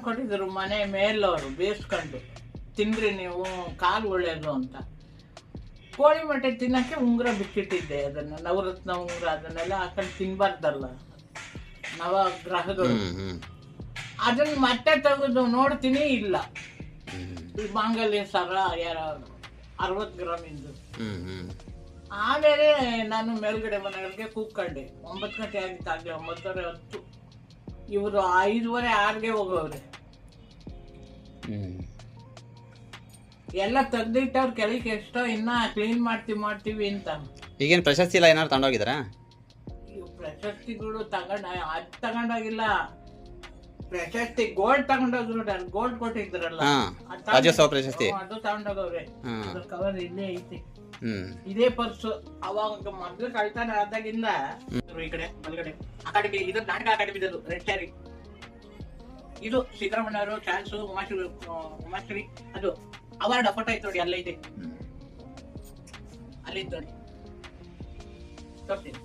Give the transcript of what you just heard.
ಕೊಟ್ಟಿದ್ರು ಮನೆ ಮೇಲವರು ಬೇಯಿಸ್ಕೊಂಡು ತಿನ್ರಿ ನೀವು, ಕಾಲು ಒಳ್ಳೇದು ಅಂತ. ಕೋಳಿ ಮೊಟ್ಟೆ ತಿನ್ನಕ್ಕೆ ಉಂಗುರ ಬಿಟ್ಟಿಟ್ಟಿದ್ದೆ, ಅದನ್ನ ನವರತ್ನ ಉಂಗುರ ಅದನ್ನೆಲ್ಲ ಹಾಕೊಂಡು ತಿನ್ಬಾರ್ದಲ್ಲ ನವಗ್ರಹಗಳು. ಅದನ್ನ ಮತ್ತೆ ತೆಗೆದು ನೋಡ್ತೀನಿ, ಇಲ್ಲ. ಈ ಮಾಂಗಲ್ಯ ಸರ 60 ಗ್ರಾಮಿಂದು. ಆಮೇಲೆ ನಾನು ಮೇಲ್ಗಡೆ ಮನೆಗಳಿಗೆ ಕೂತ್ಕೊಂಡೆ. 9 ಗಂಟೆ ಆಗಿತ್ತಾಗಲೇ, 9:10. ಇವರು 5:30-6ಗೆ ಹೋಗೋವ್ರೆ. ಎಲ್ಲ ತೆಗ್ದಿಟ್ಟವ್ರು ಕೆಳಗೆ ಎಷ್ಟೋ ಇನ್ನ ಕ್ಲೀನ್ ಮಾಡ್ತೀವಿ ಅಂತ. ಈಗೇನು ಪ್ರಶಸ್ತಿ ಇಲ್ಲ ಏನಾದ್ರು ತಗೊಂಡೋಗಿದಾರಾ? ಪ್ರಶಸ್ತಿಗಳು ತಗೊಂಡೋಗಿಲ್ಲ. ಪ್ರಶಸ್ತಿ ಗೋಲ್ಡ್ ತಗೊಂಡೋದ್ರು, ಗೋಲ್ಡ್ ಕೊಟ್ಟಿದ್ರಲ್ಲ ರಾಜ್ಯೋತ್ಸವ ಪ್ರಶಸ್ತಿ, ಅದು ತಗೊಂಡೋಗವ್ರೆ. ಅದ್ರ ಕವರ್ ಇಲ್ಲೇ ಐತಿ, ಇದೇ ಪರ್ಸು. ಅವಾಗ ಮೊದ್ಲು ಕಳ್ತಾನ ಆದಾಗಿಂದ ಈ ಕಡೆ ಬಲಗಡೆ ಅಕಾಡೆಮಿ, ಇದು ನಾಟಕ ಅಕಾಡೆಮಿ, ಇದು ರೆಡ್ ಸ್ಯಾರಿ. ಇದು ಸಿದ್ದರಾಮಯ್ಯವರು, ಚಾನ್ಸು, ಉಮಾಶ್ರೀ, ಅದು ಅವಾರ್ಡ್ ಫೋಟೋ ಐತೆ ನೋಡಿ, ಅಲ್ಲೈತೆ, ಅಲ್ಲಿದ್ದು ನೋಡಿ, ತೋರ್ತೀನಿ.